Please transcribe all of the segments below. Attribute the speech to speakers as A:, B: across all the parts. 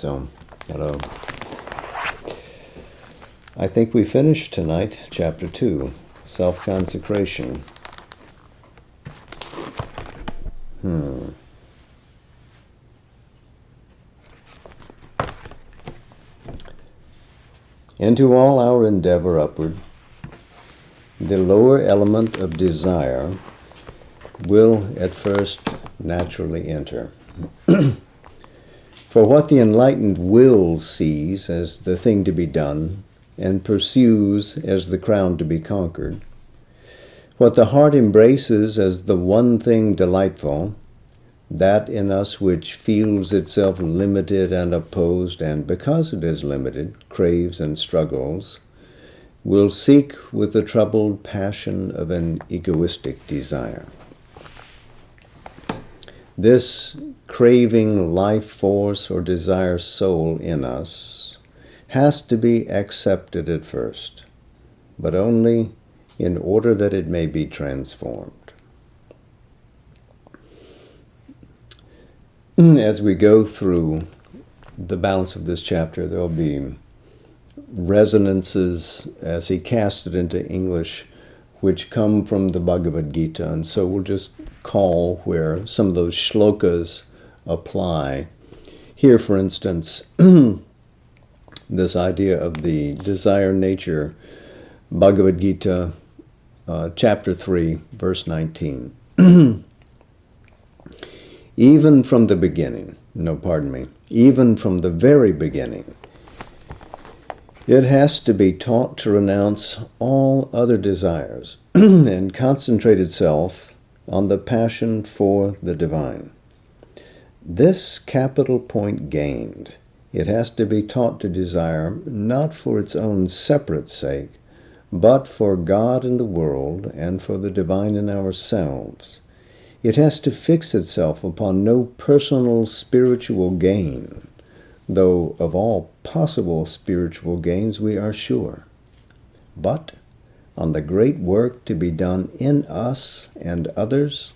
A: So, hello. I think we finished tonight, chapter 2, self-consecration. Into all our endeavor upward, the lower element of desire will at first naturally enter. For what the enlightened will sees as the thing to be done and pursues as the crown to be conquered, what the heart embraces as the one thing delightful, that in us which feels itself limited and opposed, and because it is limited, craves and struggles, will seek with the troubled passion of an egoistic desire. This craving life force or desire soul in us has to be accepted at first, but only in order that it may be transformed. As we go through the balance of this chapter, there will be resonances as he casts it into English, which come from the Bhagavad Gita. And so we'll just call where some of those shlokas apply. Here, for instance, this idea of the desire nature, Bhagavad Gita, chapter 3, verse 19. Even from the beginning, even from the very beginning, it has to be taught to renounce all other desires and concentrate itself on the passion for the divine. This capital point gained, it has to be taught to desire not for its own separate sake, but for God and the world and for the divine in ourselves. It has to fix itself upon no personal spiritual gain, though of all possible spiritual gains we are sure, but on the great work to be done in us and others,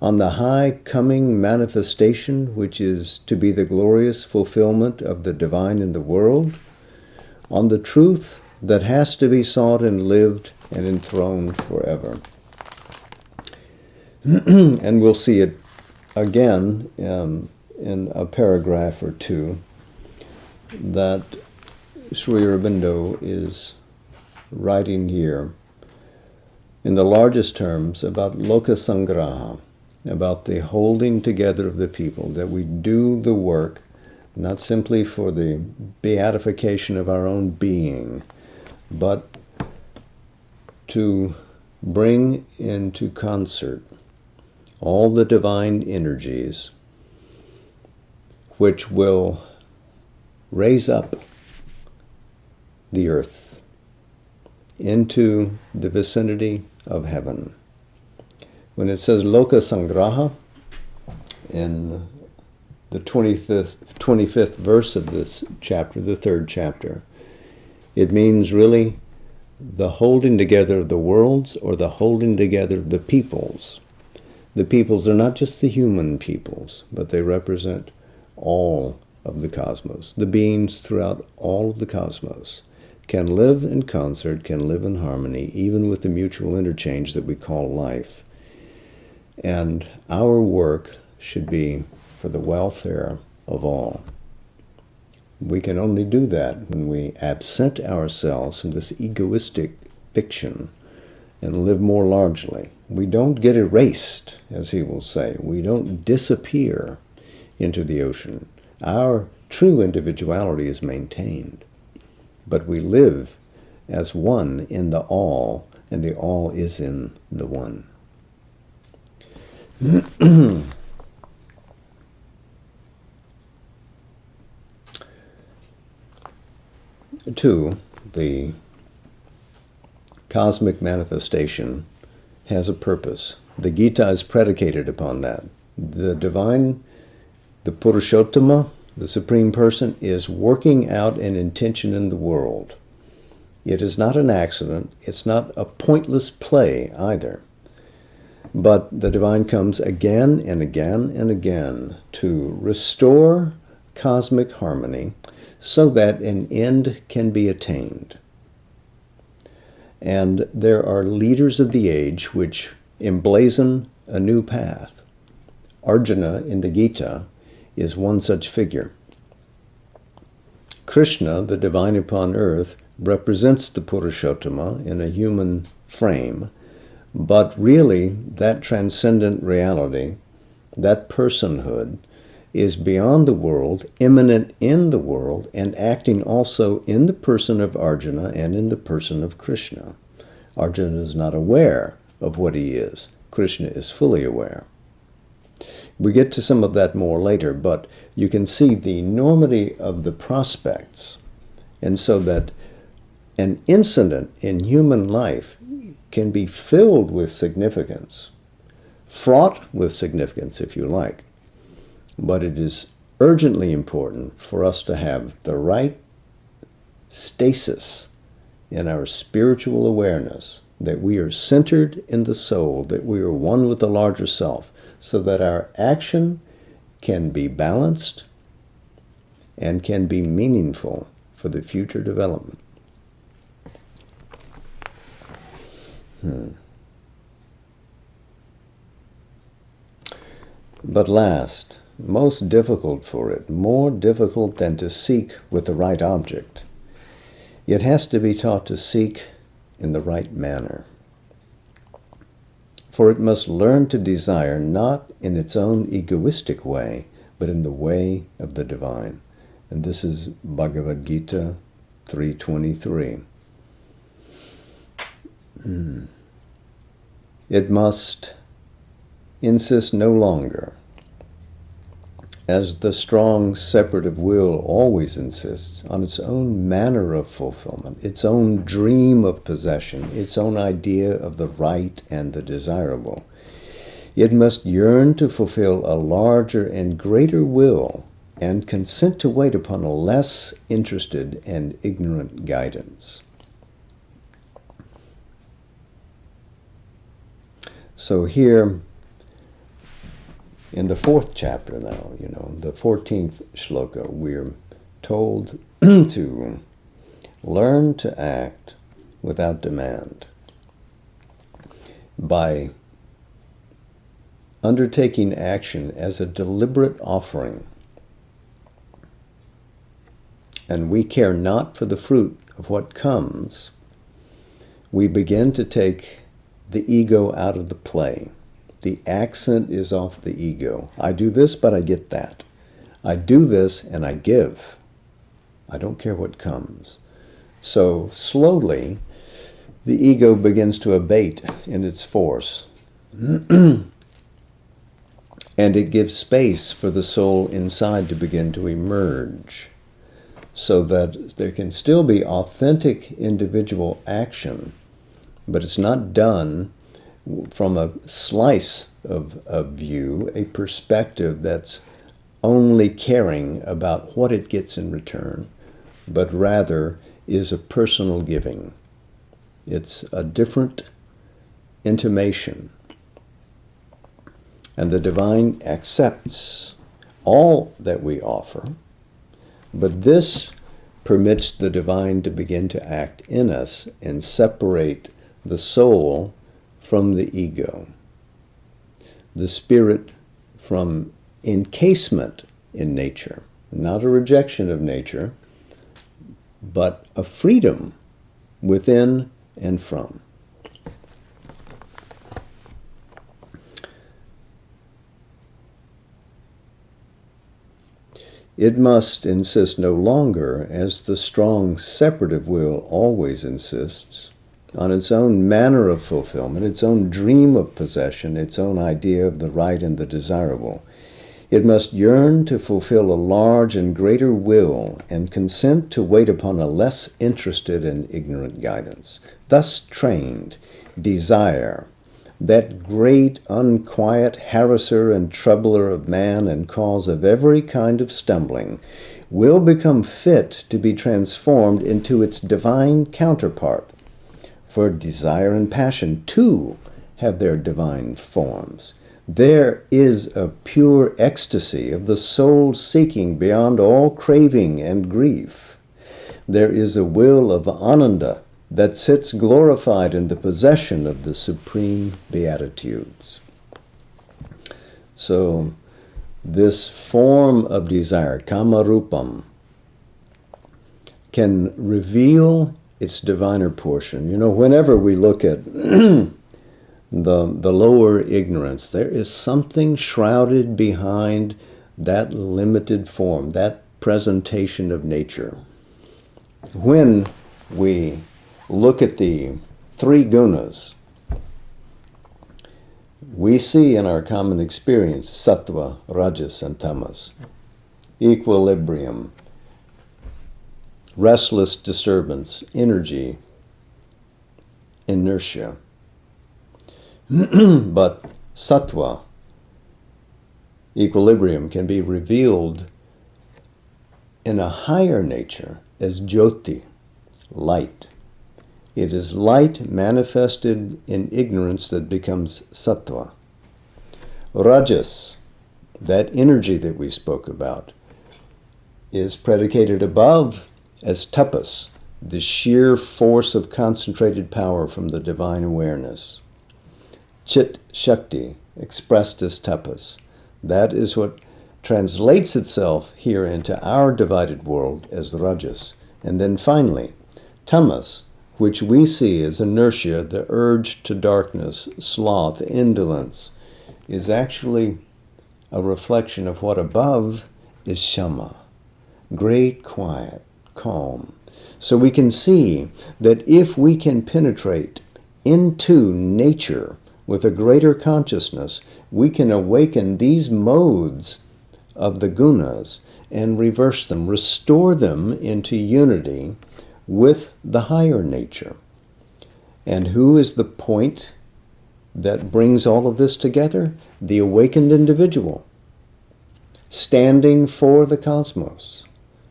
A: on the high coming manifestation which is to be the glorious fulfillment of the divine in the world, on the truth that has to be sought and lived and enthroned forever. And we'll see it again in a paragraph or two that Sri Aurobindo is writing here in the largest terms about loka sangraha, about the holding together of the people, that we do the work not simply for the beatification of our own being, but to bring into concert all the divine energies which will raise up the earth into the vicinity of heaven. When it says loka sangraha in the 25th verse of this chapter, the third chapter, it means really the holding together of the worlds, or the holding together of the peoples. The peoples are not just the human peoples, but they represent all of the cosmos. The beings throughout all of the cosmos can live in concert, can live in harmony, even with the mutual interchange that we call life. And our work should be for the welfare of all. We can only do that when we absent ourselves from this egoistic fiction and live more largely. We don't get erased, as he will say. We don't disappear into the ocean. Our true individuality is maintained, but we live as one in the all, and the all is in the one. 2, the cosmic manifestation has a purpose. The Gita is predicated upon that. The divine, the Purushottama, the Supreme Person, is working out an intention in the world. It is not an accident. It's not a pointless play either. But the divine comes again and again and again to restore cosmic harmony so that an end can be attained. And there are leaders of the age which emblazon a new path. Arjuna in the Gita is one such figure. Krishna, the divine upon earth, represents the Purushottama in a human frame, but really that transcendent reality, that personhood, is beyond the world, immanent in the world, and acting also in the person of Arjuna and in the person of Krishna. Arjuna is not aware of what he is. Krishna is fully aware. We get to some of that more later, but you can see the enormity of the prospects, and so that an incident in human life can be filled with significance, fraught with significance if you like, but it is urgently important for us to have the right stasis in our spiritual awareness, that we are centered in the soul, that we are one with the larger self, so that our action can be balanced and can be meaningful for the future development. But last, most difficult for it, more difficult than to seek with the right object, it has to be taught to seek in the right manner. For it must learn to desire not in its own egoistic way, but in the way of the divine. And this is Bhagavad Gita 3:23. It must insist no longer, as the strong separative will always insists, on its own manner of fulfillment, its own dream of possession, its own idea of the right and the desirable. It must yearn to fulfill a larger and greater will and consent to wait upon a less interested and ignorant guidance. So here, in the 4th chapter now, the 14th shloka, we're told to learn to act without demand by undertaking action as a deliberate offering. And we care not for the fruit of what comes. We begin to take the ego out of the play. The accent is off the ego. I do this, but I get that. I do this and I give. I don't care what comes. So slowly, the ego begins to abate in its force. And it gives space for the soul inside to begin to emerge, so that there can still be authentic individual action, but it's not done from a slice of view, a perspective that's only caring about what it gets in return, but rather is a personal giving. It's a different intimation. And the divine accepts all that we offer, but this permits the divine to begin to act in us and separate the soul from the ego, the spirit from encasement in nature, not a rejection of nature, but a freedom within and from. It must insist no longer, as the strong separative will always insists, on its own manner of fulfillment, its own dream of possession, its own idea of the right and the desirable. It must yearn to fulfill a large and greater will and consent to wait upon a less interested and ignorant guidance. Thus trained, desire, that great unquiet harasser and troubler of man and cause of every kind of stumbling, will become fit to be transformed into its divine counterpart. For desire and passion, too, have their divine forms. There is a pure ecstasy of the soul seeking beyond all craving and grief. There is a will of Ananda that sits glorified in the possession of the supreme beatitudes. So, this form of desire, kamarupam, can reveal its diviner portion. You know, whenever we look at the lower ignorance, there is something shrouded behind that limited form, that presentation of nature. When we look at the three gunas, we see in our common experience sattva, rajas, and tamas, equilibrium, restless disturbance, energy, inertia. But sattva, equilibrium, can be revealed in a higher nature as jyoti, light. It is light manifested in ignorance that becomes sattva. Rajas, that energy that we spoke about, is predicated above as tapas, the sheer force of concentrated power from the divine awareness. Chit Shakti, expressed as tapas, that is what translates itself here into our divided world as the rajas. And then finally, tamas, which we see as inertia, the urge to darkness, sloth, indolence, is actually a reflection of what above is shama, great quiet, calm. So we can see that if we can penetrate into nature with a greater consciousness, we can awaken these modes of the gunas and reverse them, restore them into unity with the higher nature. And who is the point that brings all of this together? The awakened individual, standing for the cosmos.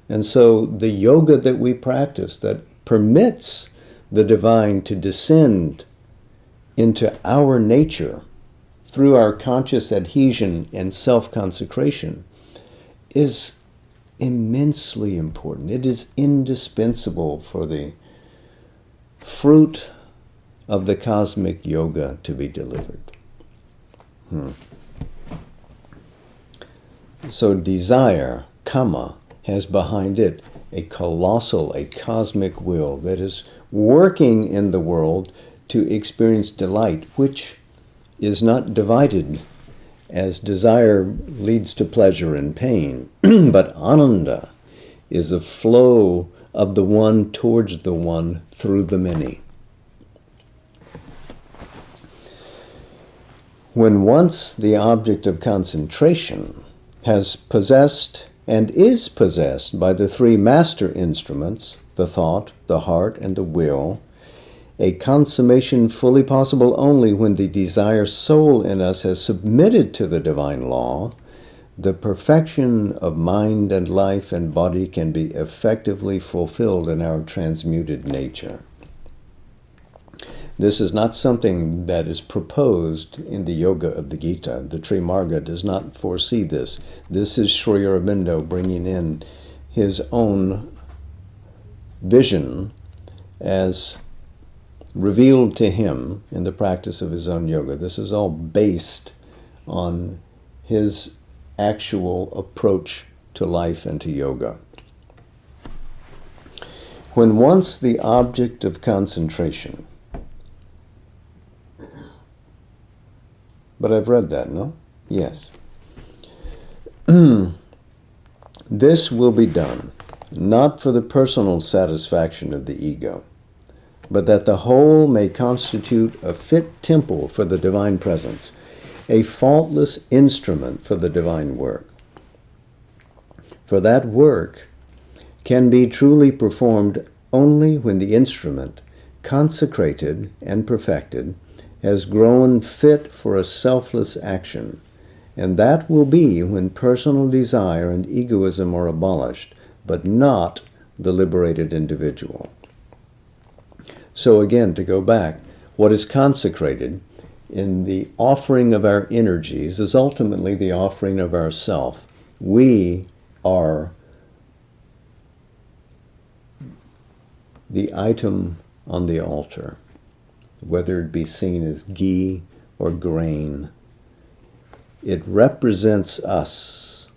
A: And so the yoga that we practice that permits the divine to descend into our nature through our conscious adhesion and self-consecration is immensely important. It is indispensable for the fruit of the cosmic yoga to be delivered. So desire, kama, has behind it a colossal, a cosmic will that is working in the world to experience delight, which is not divided as desire leads to pleasure and pain, but ananda is a flow of the one towards the one through the many. When once the object of concentration has possessed and is possessed by the three master instruments, the thought, the heart, and the will, a consummation fully possible only when the desire soul in us has submitted to the divine law, the perfection of mind and life and body can be effectively fulfilled in our transmuted nature. This is not something that is proposed in the Yoga of the Gita. The Trimarga does not foresee this. This is Sri Aurobindo bringing in his own vision as revealed to him in the practice of his own yoga. This is all based on his actual approach to life and to yoga. When once the object of concentration, but I've read that, no? Yes. This will be done, not for the personal satisfaction of the ego, but that the whole may constitute a fit temple for the divine presence, a faultless instrument for the divine work. For that work can be truly performed only when the instrument, consecrated and perfected, has grown fit for a selfless action, and that will be when personal desire and egoism are abolished, but not the liberated individual. So again, to go back, what is consecrated in the offering of our energies is ultimately the offering of ourself. We are the item on the altar, whether it be seen as ghee or grain. It represents us.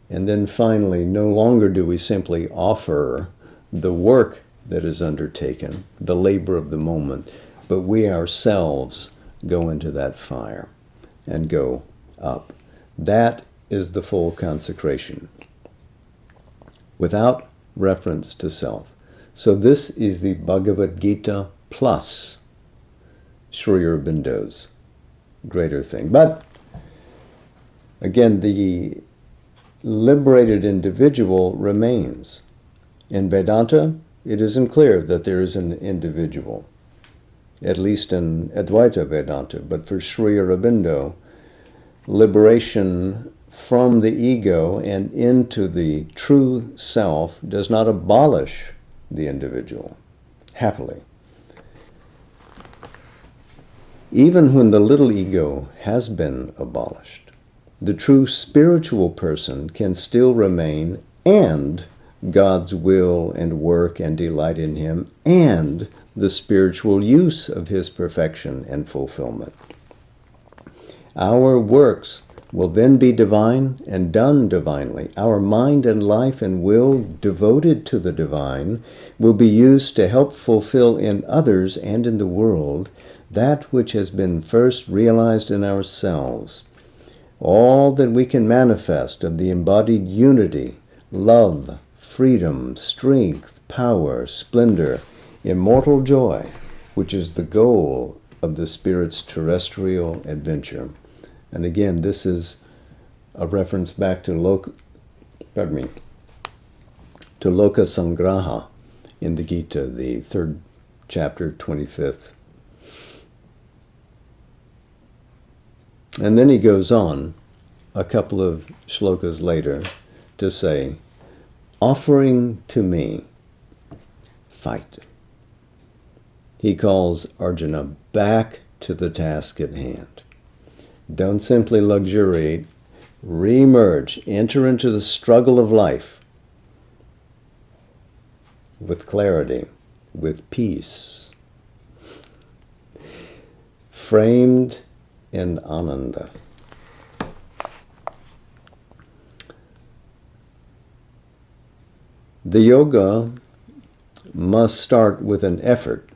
A: And then finally, no longer do we simply offer the work that is undertaken, the labor of the moment, but we ourselves go into that fire and go up. That is the full consecration, without reference to self. So this is the Bhagavad Gita plus Sri Aurobindo's greater thing. But again, the liberated individual remains. In Vedanta, it isn't clear that there is an individual, at least in Advaita Vedanta. But for Sri Aurobindo, liberation from the ego and into the true self does not abolish the individual, happily. Even when the little ego has been abolished, the true spiritual person can still remain, and God's will and work and delight in him, and the spiritual use of his perfection and fulfillment. Our works will then be divine and done divinely. Our mind and life and will devoted to the divine will be used to help fulfill in others and in the world that which has been first realized in ourselves. All that we can manifest of the embodied unity, love, freedom, strength, power, splendor, immortal joy, which is the goal of the Spirit's terrestrial adventure. And again, this is a reference back to Loka Sangraha in the Gita, the 3rd chapter, 25th. And then he goes on a couple of shlokas later to say, offering to me, fight. He calls Arjuna back to the task at hand. Don't simply luxuriate, re-emerge, enter into the struggle of life with clarity, with peace, framed in Ananda. The yoga must start with an effort,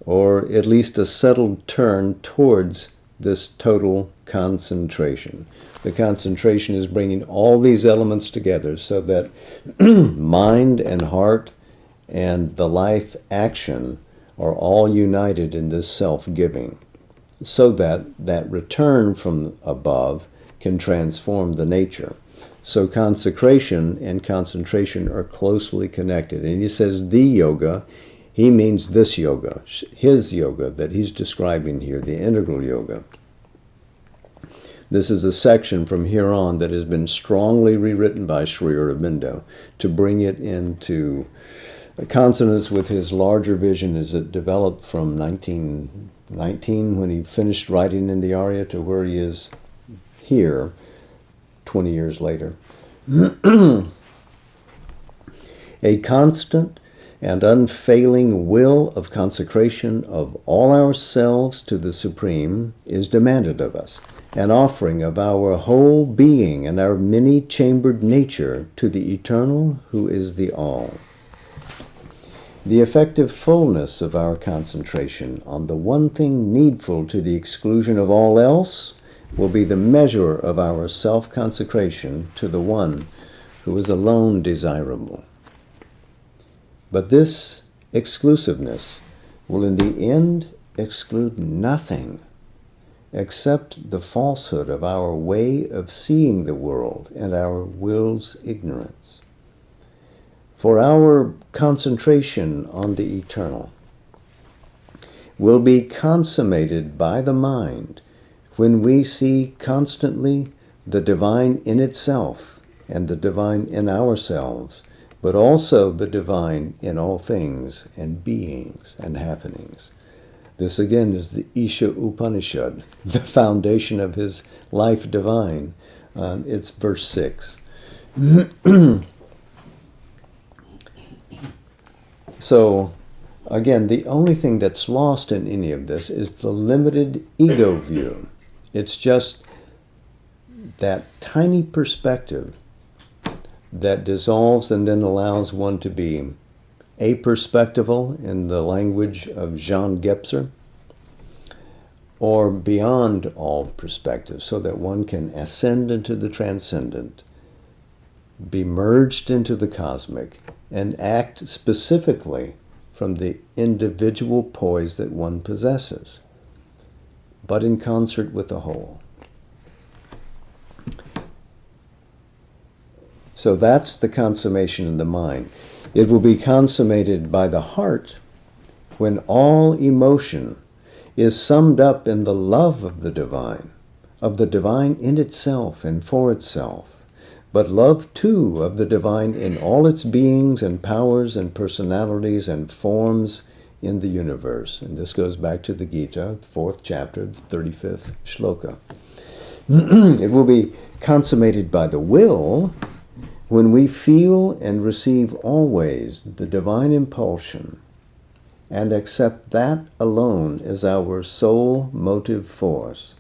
A: or at least a settled turn towards this total concentration. The concentration is bringing all these elements together so that mind and heart and the life action are all united in this self-giving, so that that return from above can transform the nature. So consecration and concentration are closely connected. And he says the yoga, he means this yoga, his yoga that he's describing here, the integral yoga. This is a section from here on that has been strongly rewritten by Sri Aurobindo to bring it into consonance with his larger vision as it developed from 1919 when he finished writing in the Arya to where he is here 20 years later. A constant and unfailing will of consecration of all ourselves to the Supreme is demanded of us, an offering of our whole being and our many-chambered nature to the Eternal who is the All. The effective fullness of our concentration on the one thing needful to the exclusion of all else will be the measure of our self-consecration to the one who is alone desirable. But this exclusiveness will in the end exclude nothing except the falsehood of our way of seeing the world and our will's ignorance. For our concentration on the eternal will be consummated by the mind when we see constantly the divine in itself and the divine in ourselves, but also the divine in all things and beings and happenings. This again is the Isha Upanishad, the foundation of his life divine. It's verse 6. So, again, the only thing that's lost in any of this is the limited ego view. It's just that tiny perspective that dissolves and then allows one to be aperspectival, in the language of Jean Gebser, or beyond all perspective, so that one can ascend into the transcendent, be merged into the cosmic, and act specifically from the individual poise that one possesses, but in concert with the whole. So that's the consummation in the mind. It will be consummated by the heart when all emotion is summed up in the love of the divine in itself and for itself, but love too of the divine in all its beings and powers and personalities and forms in the universe. And this goes back to the Gita, 4th chapter, the 35th shloka. It will be consummated by the will when we feel and receive always the divine impulsion and accept that alone as our sole motive force.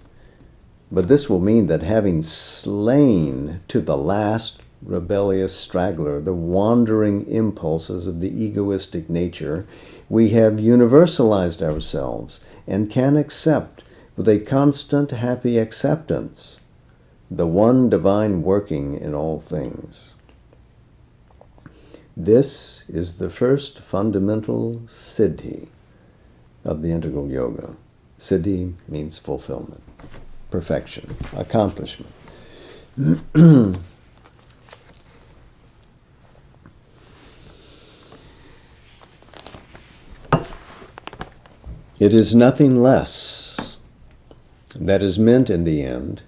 A: But this will mean that having slain to the last rebellious straggler the wandering impulses of the egoistic nature, we have universalized ourselves and can accept with a constant happy acceptance the one divine working in all things. This is the first fundamental siddhi of the integral yoga. Siddhi means fulfillment, perfection, accomplishment. It is nothing less that is meant in the end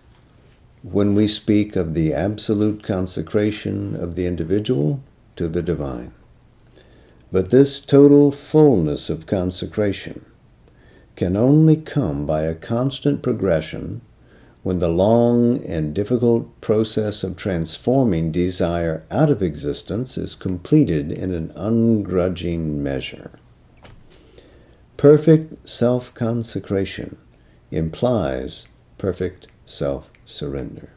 A: when we speak of the absolute consecration of the individual to the divine. But this total fullness of consecration can only come by a constant progression when the long and difficult process of transforming desire out of existence is completed in an ungrudging measure. Perfect self-consecration implies perfect self-surrender.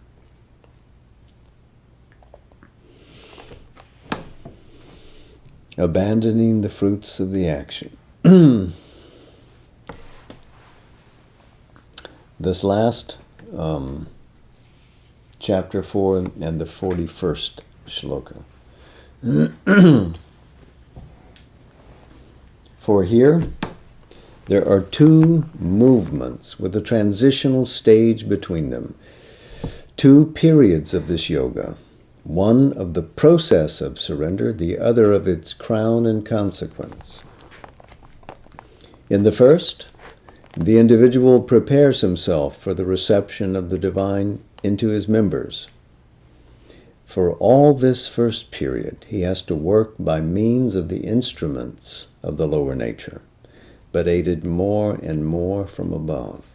A: Abandoning the fruits of the action. This last chapter 4 and the 41st shloka. For here, there are two movements with a transitional stage between them, two periods of this yoga. One of the process of surrender, the other of its crown and consequence. In the first, the individual prepares himself for the reception of the divine into his members. For all this first period, he has to work by means of the instruments of the lower nature, but aided more and more from above.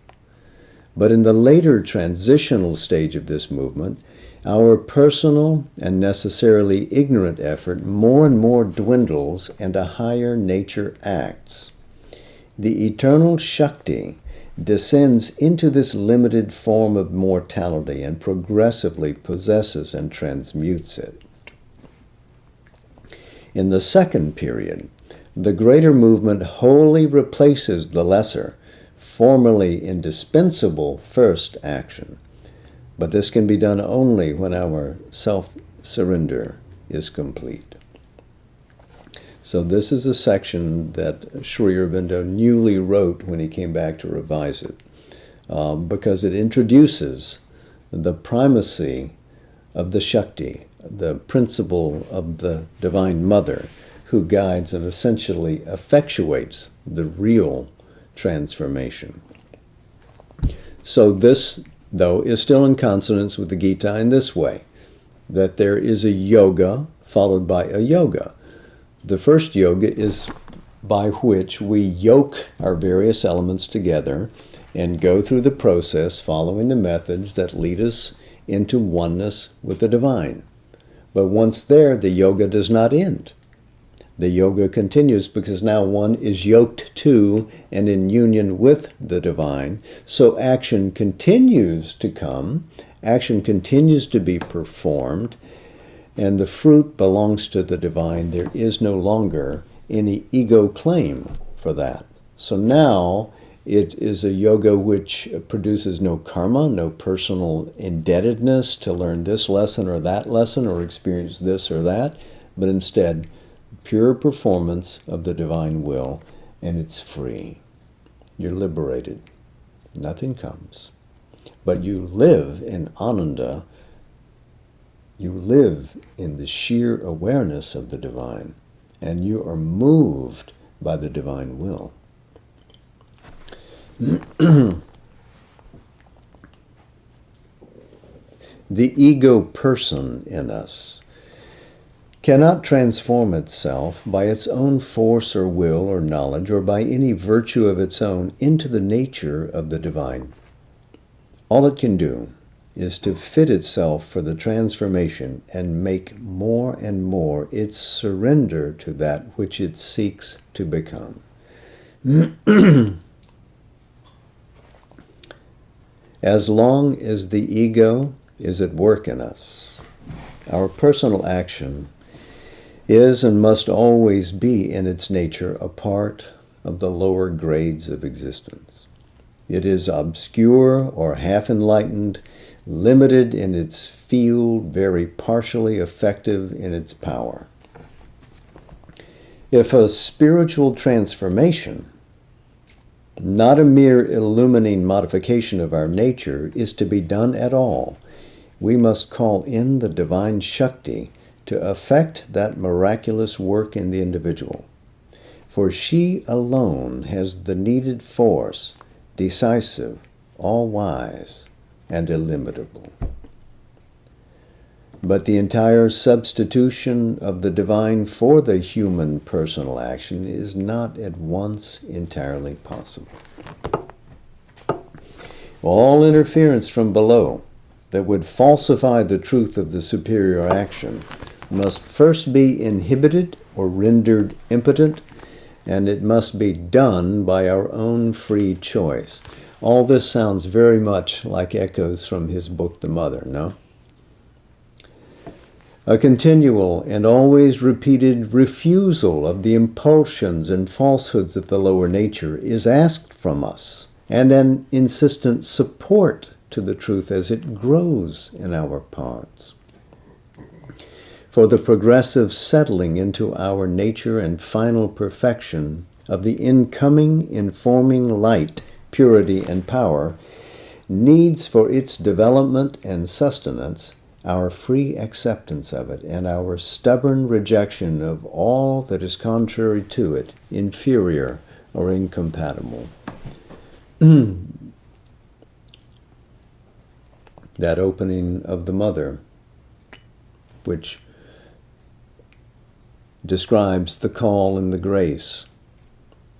A: But in the later transitional stage of this movement, our personal and necessarily ignorant effort more and more dwindles and a higher nature acts. The eternal Shakti descends into this limited form of mortality and progressively possesses and transmutes it. In the second period, the greater movement wholly replaces the lesser, formerly indispensable first action. But this can be done only when our self-surrender is complete. So this is a section that Sri Aurobindo newly wrote when he came back to revise it, because it introduces the primacy of the Shakti, the principle of the Divine Mother, who guides and essentially effectuates the real transformation. So this, though, is still in consonance with the Gita in this way, that there is a yoga followed by a yoga. The first yoga is by which we yoke our various elements together and go through the process following the methods that lead us into oneness with the divine. But once there, the yoga does not end. The yoga continues because now one is yoked to and in union with the divine. So action continues to come, action continues to be performed, and the fruit belongs to the divine. There is no longer any ego claim for that. So now it is a yoga which produces no karma, no personal indebtedness to learn this lesson or that lesson or experience this or that, but instead pure performance of the divine will, and it's free. You're liberated. Nothing comes. But you live in Ananda. You live in the sheer awareness of the divine, and you are moved by the divine will. The ego person in us cannot transform itself by its own force or will or knowledge or by any virtue of its own into the nature of the divine. All it can do is to fit itself for the transformation and make more and more its surrender to that which it seeks to become. As long as the ego is at work in us, our personal action is and must always be in its nature a part of the lower grades of existence. It is obscure or half-enlightened, limited in its field, very partially effective in its power. If a spiritual transformation, not a mere illumining modification of our nature, is to be done at all, we must call in the divine Shakti to effect that miraculous work in the individual. For she alone has the needed force, decisive, all-wise, and illimitable. But the entire substitution of the divine for the human personal action is not at once entirely possible. All interference from below that would falsify the truth of the superior action must first be inhibited or rendered impotent, and it must be done by our own free choice. All this sounds very much like echoes from his book, The Mother, no? A continual and always repeated refusal of the impulsions and falsehoods of the lower nature is asked from us, and an insistent support to the truth as it grows in our parts. For the progressive settling into our nature and final perfection of the incoming, informing light, purity, and power needs for its development and sustenance our free acceptance of it and our stubborn rejection of all that is contrary to it, inferior, or incompatible. That opening of the Mother, which describes the call and the grace.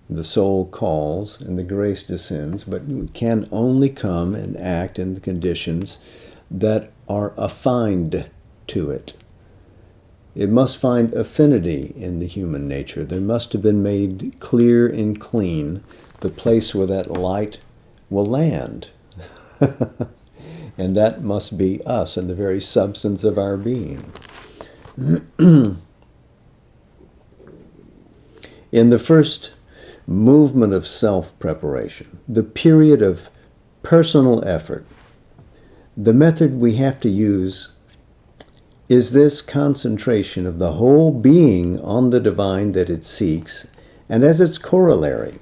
A: The soul calls and the grace descends, but can only come and act in the conditions that are affined to it. It must find affinity in the human nature. There must have been made clear and clean the place where that light will land. And that must be us and the very substance of our being. In the first movement of self-preparation, the period of personal effort, the method we have to use is this concentration of the whole being on the divine that it seeks, and as its corollary,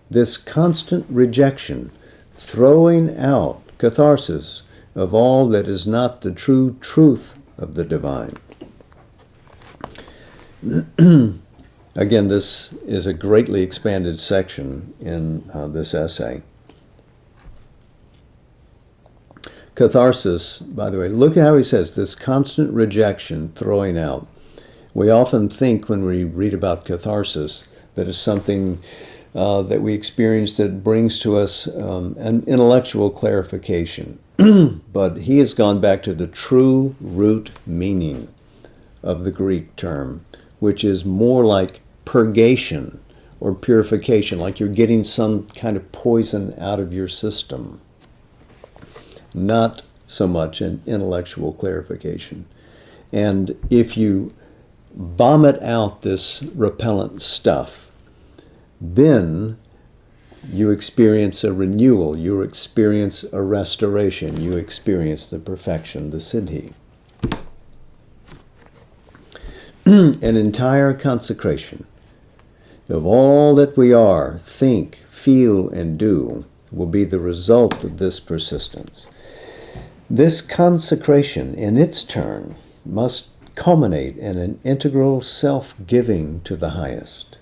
A: this constant rejection, throwing out, catharsis, of all that is not the true truth of the divine. Again, this is a greatly expanded section in this essay. Catharsis, by the way, look at how he says this constant rejection, throwing out. We often think when we read about catharsis that is something that we experience that brings to us an intellectual clarification. But he has gone back to the true root meaning of the Greek term, which is more like purgation or purification, like you're getting some kind of poison out of your system, not so much an intellectual clarification. And if you vomit out this repellent stuff, then you experience a renewal, you experience a restoration, you experience the perfection, the siddhi. An entire consecration of all that we are, think, feel, and do will be the result of this persistence. This consecration, in its turn, must culminate in an integral self-giving to the highest.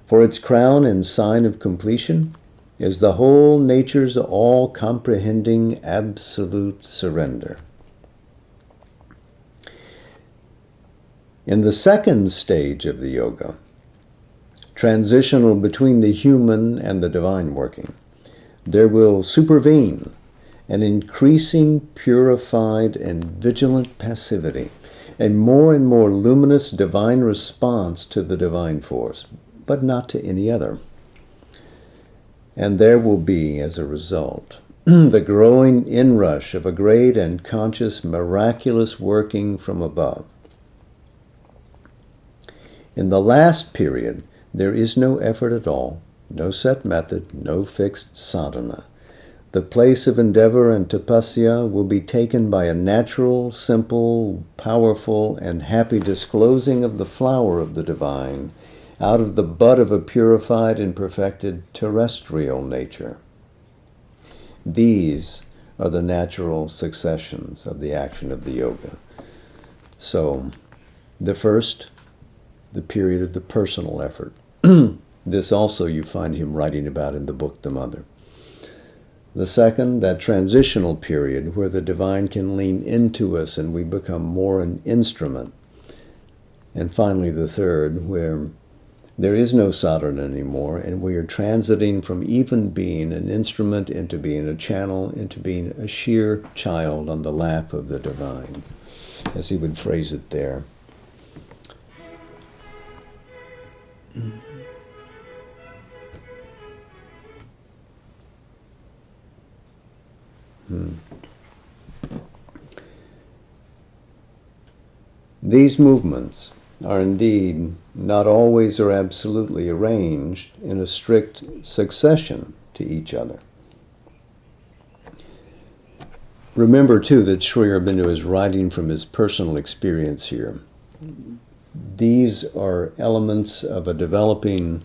A: For its crown and sign of completion is the whole nature's all-comprehending absolute surrender. In the second stage of the yoga, transitional between the human and the divine working, there will supervene an increasing purified and vigilant passivity, a more and more luminous divine response to the divine force, but not to any other. And there will be, as a result, the growing inrush of a great and conscious miraculous working from above. In the last period, there is no effort at all, no set method, no fixed sadhana. The place of endeavor and tapasya will be taken by a natural, simple, powerful, and happy disclosing of the flower of the divine out of the bud of a purified and perfected terrestrial nature. These are the natural successions of the action of the yoga. So, the first, the period of the personal effort. This also you find him writing about in the book The Mother. The second, that transitional period where the divine can lean into us and we become more an instrument. And finally, the third, where there is no sadhana anymore and we are transiting from even being an instrument into being a channel, into being a sheer child on the lap of the divine, as he would phrase it there. These movements are indeed not always or absolutely arranged in a strict succession to each other. Remember, too, that Sri Aurobindo is writing from his personal experience here. These are elements of a developing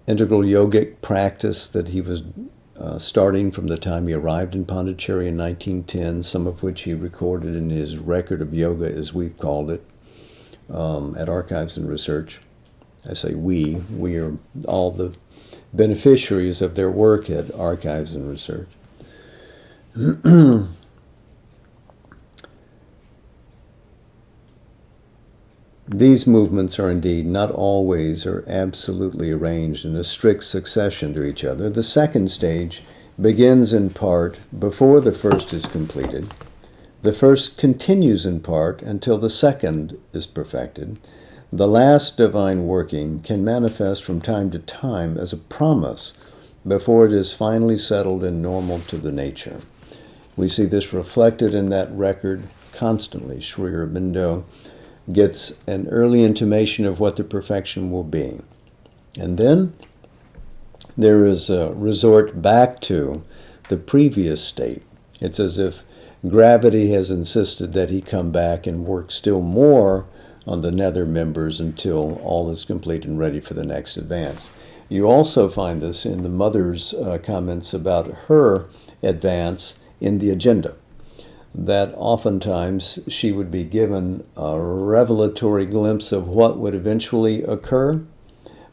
A: integral yogic practice that he was starting from the time he arrived in Pondicherry in 1910, some of which he recorded in his Record of Yoga, as we've called it, at Archives and Research. I say we are all the beneficiaries of their work at Archives and Research. These movements are indeed not always or absolutely arranged in a strict succession to each other. The second stage begins in part before the first is completed. The first continues in part until the second is perfected. The last divine working can manifest from time to time as a promise before it is finally settled and normal to the nature. We see this reflected in that record constantly. Sri Aurobindo gets an early intimation of what the perfection will be. And then there is a resort back to the previous state. It's as if gravity has insisted that he come back and work still more on the nether members until all is complete and ready for the next advance. You also find this in the mother's comments about her advance in the agenda, that oftentimes she would be given a revelatory glimpse of what would eventually occur,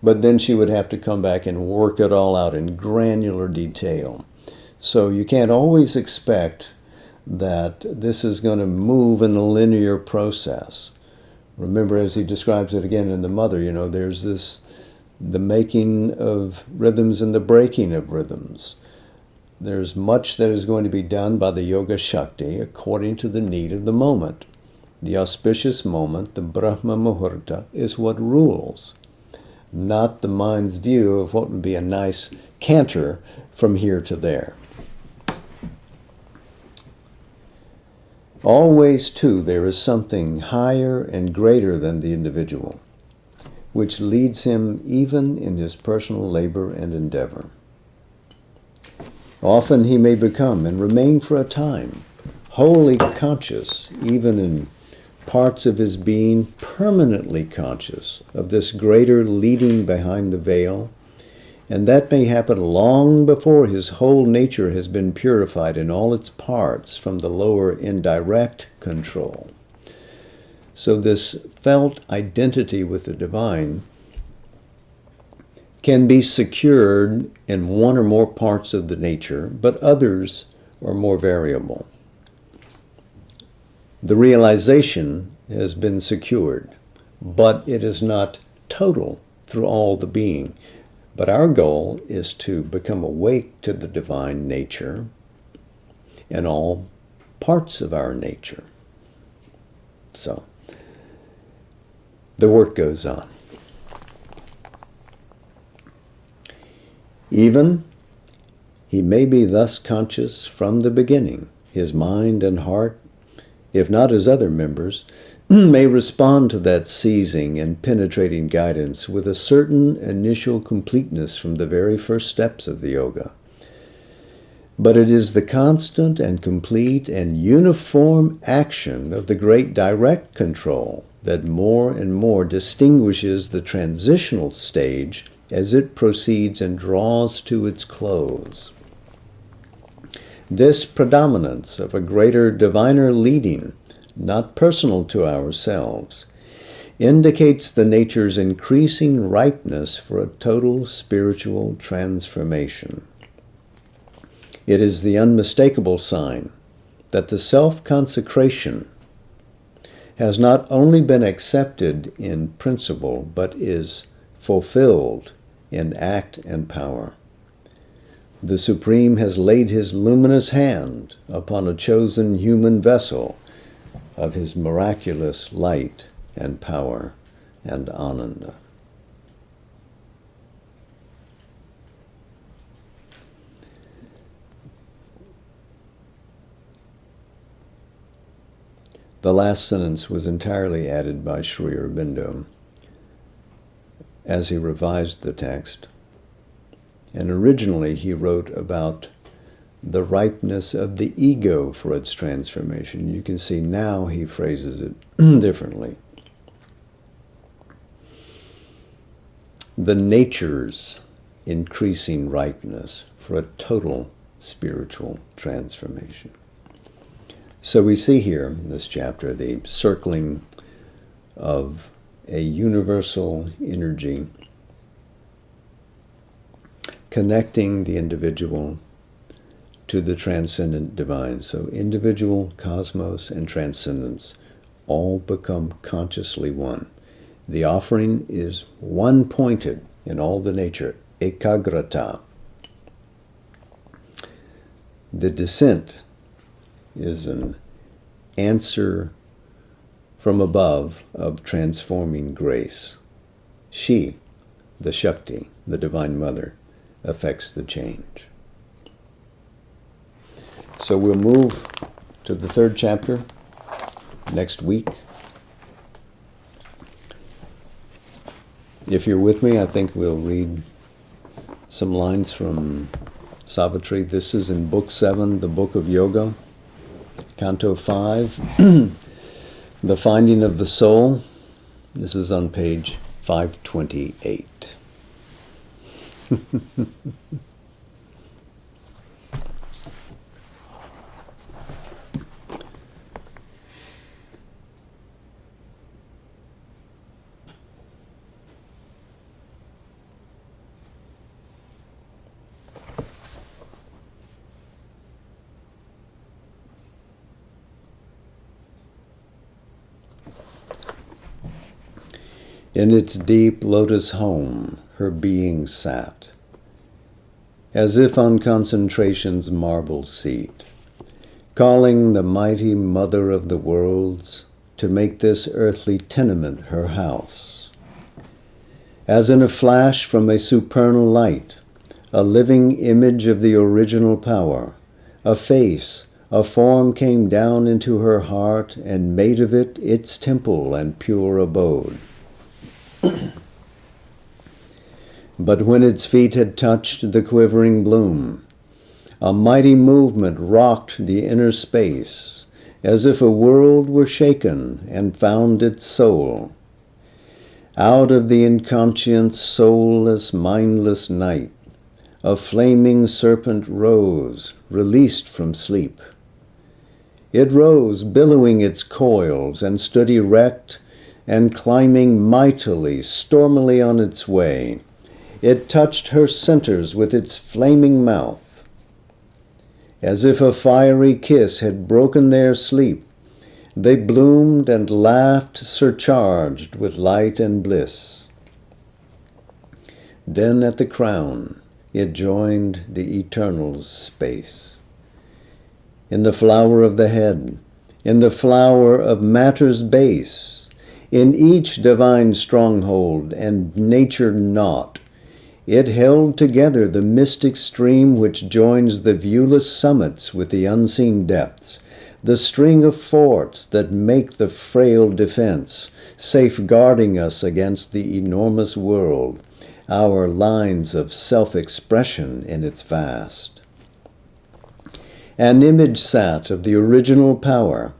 A: but then she would have to come back and work it all out in granular detail. So you can't always expect that this is going to move in a linear process. Remember, as he describes it again in The Mother, there's this the making of rhythms and the breaking of rhythms. There's much that is going to be done by the Yoga Shakti according to the need of the moment. The auspicious moment, the Brahma Muhurta, is what rules, not the mind's view of what would be a nice canter from here to there. Always, too, there is something higher and greater than the individual, which leads him even in his personal labor and endeavor. Often he may become and remain for a time wholly conscious, even in parts of his being permanently conscious of this greater leading behind the veil, and that may happen long before his whole nature has been purified in all its parts from the lower indirect control. So this felt identity with the divine can be secured in one or more parts of the nature, but others are more variable. The realization has been secured, but it is not total through all the being. But our goal is to become awake to the divine nature in all parts of our nature. So, the work goes on. Even he may be thus conscious from the beginning. His mind and heart, if not his other members, may respond to that seizing and penetrating guidance with a certain initial completeness from the very first steps of the yoga. But it is the constant and complete and uniform action of the great direct control that more and more distinguishes the transitional stage as it proceeds and draws to its close. This predominance of a greater diviner leading, not personal to ourselves, indicates the nature's increasing ripeness for a total spiritual transformation. It is the unmistakable sign that the self-consecration has not only been accepted in principle, but is fulfilled in act and power. The Supreme has laid his luminous hand upon a chosen human vessel of his miraculous light and power and ananda. The last sentence was entirely added by Sri Aurobindo as he revised the text. And originally he wrote about the ripeness of the ego for its transformation. You can see now he phrases it differently. The nature's increasing ripeness for a total spiritual transformation. So we see here in this chapter the circling of a universal energy connecting the individual to the transcendent divine. So individual, cosmos, and transcendence all become consciously one. The offering is one-pointed in all the nature, ekagrata. The descent is an answer from above of transforming grace. She, the Shakti, the Divine Mother, affects the change. So we'll move to the third chapter next week. If you're with me, I think we'll read some lines from Savitri. This is in Book 7, the Book of Yoga, Canto 5, The Finding of the Soul. This is on page 528. In its deep lotus home, her being sat, as if on concentration's marble seat, calling the mighty mother of the worlds to make this earthly tenement her house. As in a flash from a supernal light, a living image of the original power, a face, a form came down into her heart and made of it its temple and pure abode. But when its feet had touched the quivering bloom, a mighty movement rocked the inner space, as if a world were shaken and found its soul. Out of the inconscient, soulless, mindless night, a flaming serpent rose, released from sleep. It rose, billowing its coils, and stood erect, and climbing mightily, stormily on its way. It touched her centers with its flaming mouth. As if a fiery kiss had broken their sleep, they bloomed and laughed, surcharged with light and bliss. Then at the crown, it joined the eternal's space. In the flower of the head, in the flower of matter's base, in each divine stronghold and nature naught, it held together the mystic stream which joins the viewless summits with the unseen depths, the string of forts that make the frail defense, safeguarding us against the enormous world, our lines of self-expression in its vast. An image sat of the original power,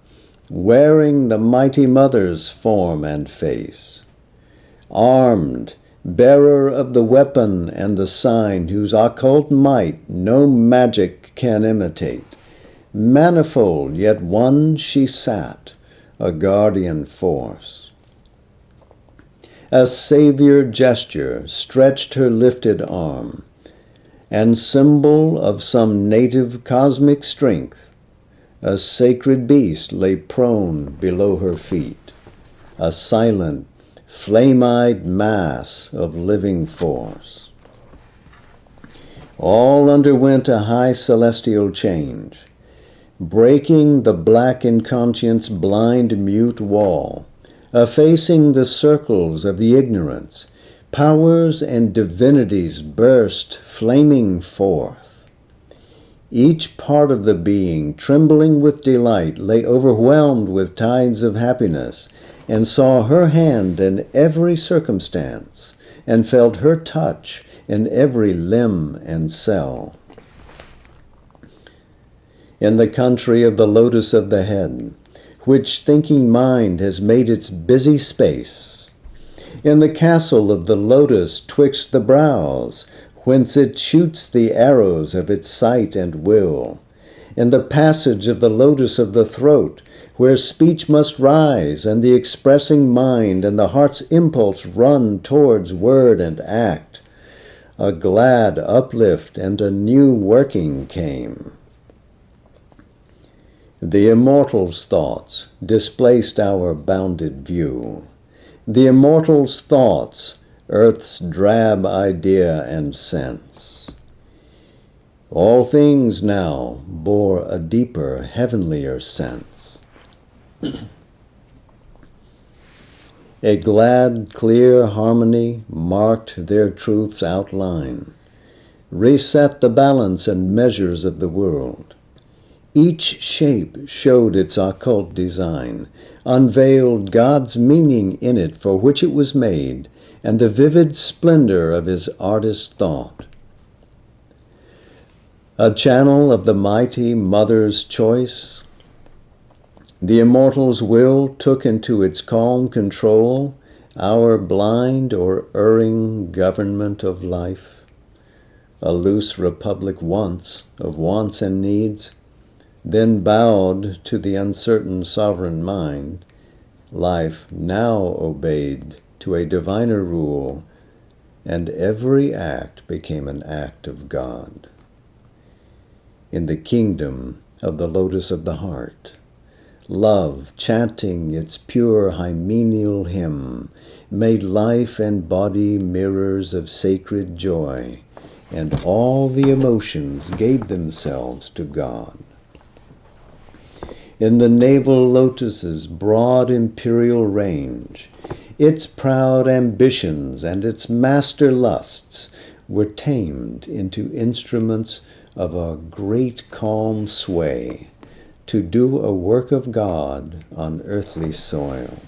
A: wearing the mighty mother's form and face, armed, bearer of the weapon and the sign whose occult might no magic can imitate. Manifold, yet one she sat, a guardian force. A savior gesture stretched her lifted arm, and symbol of some native cosmic strength, a sacred beast lay prone below her feet, a silent, flame-eyed mass of living force. All underwent a high celestial change, breaking the black inconscience blind mute wall, effacing the circles of the ignorance. Powers and divinities burst flaming forth. Each part of the being, trembling with delight, lay overwhelmed with tides of happiness, and saw her hand in every circumstance, and felt her touch in every limb and cell. In the country of the lotus of the head, which thinking mind has made its busy space, in the castle of the lotus twixt the brows, whence it shoots the arrows of its sight and will, in the passage of the lotus of the throat, where speech must rise, and the expressing mind and the heart's impulse run towards word and act, a glad uplift and a new working came. The immortal's thoughts displaced our bounded view. The immortal's thoughts, earth's drab idea and sense. All things now bore a deeper, heavenlier sense. A glad, clear harmony marked their truth's outline, reset the balance and measures of the world. Each shape showed its occult design, unveiled God's meaning in it for which it was made, and the vivid splendor of his artist's thought. A channel of the mighty mother's choice, the immortal's will took into its calm control our blind or erring government of life, a loose republic once of wants and needs, then bowed to the uncertain sovereign mind. Life now obeyed to a diviner rule, and every act became an act of God. In the kingdom of the lotus of the heart, love, chanting its pure hymeneal hymn, made life and body mirrors of sacred joy, and all the emotions gave themselves to God. In the navel lotus's broad imperial range, its proud ambitions and its master lusts were tamed into instruments of a great calm sway to do a work of God on earthly soil.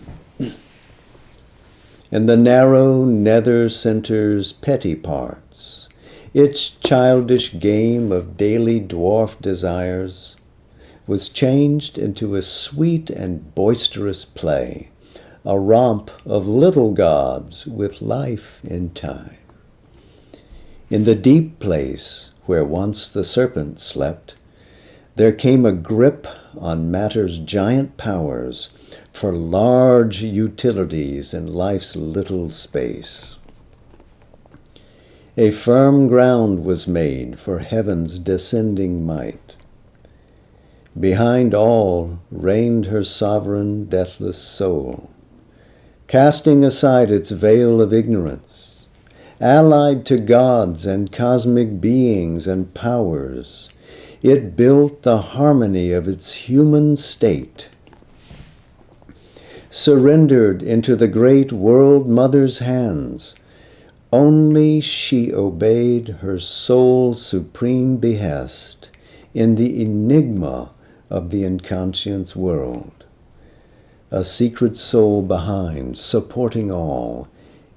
A: In the narrow nether center's petty parts, its childish game of daily dwarf desires was changed into a sweet and boisterous play, a romp of little gods with life in time. In the deep place where once the serpent slept, there came a grip on matter's giant powers for large utilities in life's little space. A firm ground was made for heaven's descending might. Behind all reigned her sovereign, deathless soul, casting aside its veil of ignorance, allied to gods and cosmic beings and powers. It built the harmony of its human state, surrendered into the great world mother's hands. Only she obeyed her soul's supreme behest in the enigma of the inconscious world. A secret soul behind, supporting all,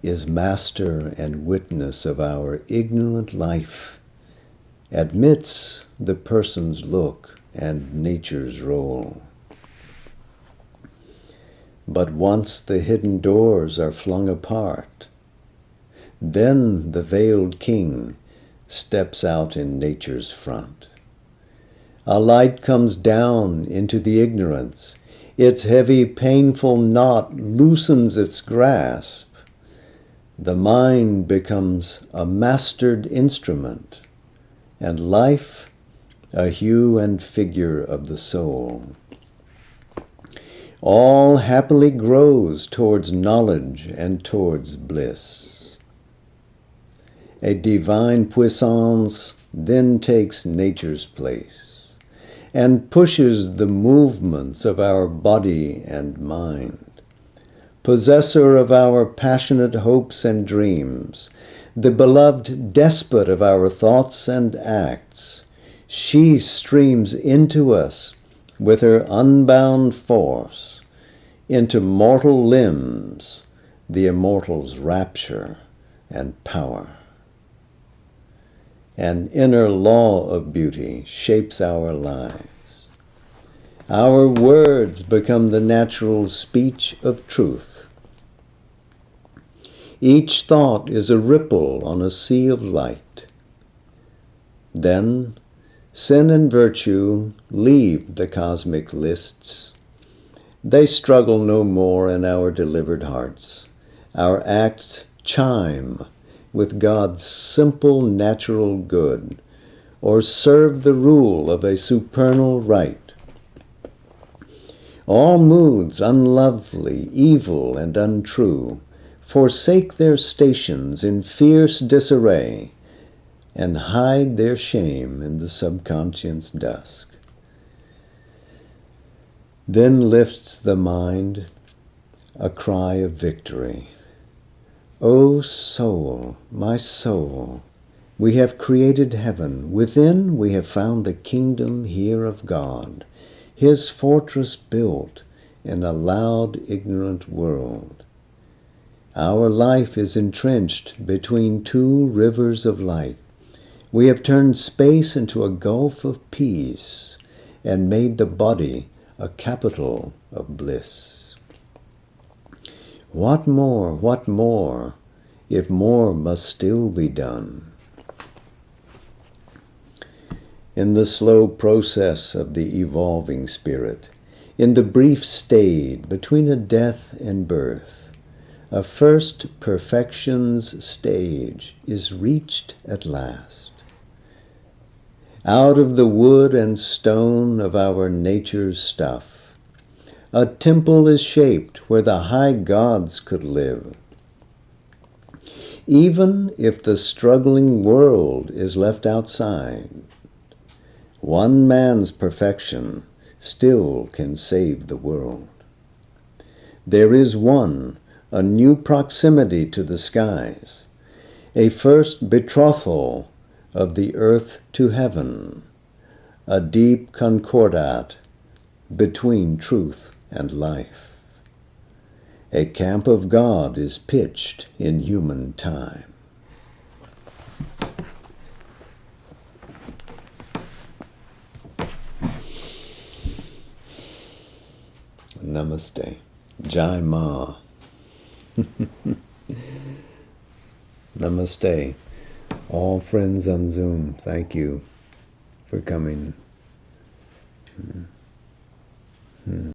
A: is master and witness of our ignorant life, admits the person's look and nature's role. But once the hidden doors are flung apart, then the veiled king steps out in nature's front. A light comes down into the ignorance. Its heavy, painful knot loosens its grasp. The mind becomes a mastered instrument, and life a hue and figure of the soul. All happily grows towards knowledge and towards bliss. A divine puissance then takes nature's place and pushes the movements of our body and mind. Possessor of our passionate hopes and dreams, the beloved despot of our thoughts and acts, she streams into us with her unbound force, into mortal limbs, the immortal's rapture and power. An inner law of beauty shapes our lives. Our words become the natural speech of truth. Each thought is a ripple on a sea of light. Then, sin and virtue leave the cosmic lists. They struggle no more in our delivered hearts. Our acts chime with God's simple natural good, or serve the rule of a supernal right. All moods unlovely, evil, and untrue forsake their stations in fierce disarray and hide their shame in the subconscious dusk. Then lifts the mind a cry of victory. O soul, my soul, we have created heaven. Within we have found the kingdom here of God, his fortress built in a loud, ignorant world. Our life is entrenched between two rivers of light. We have turned space into a gulf of peace and made the body a capital of bliss. What more, if more must still be done? In the slow process of the evolving spirit, in the brief stayed between a death and birth, a first perfection's stage is reached at last. Out of the wood and stone of our nature's stuff, a temple is shaped where the high gods could live. Even if the struggling world is left outside, one man's perfection still can save the world. There is one, a new proximity to the skies, a first betrothal of the earth to heaven, a deep concordat between truth and life. A camp of God is pitched in human time. Namaste. Jai Ma. Namaste. All friends on Zoom, thank you for coming.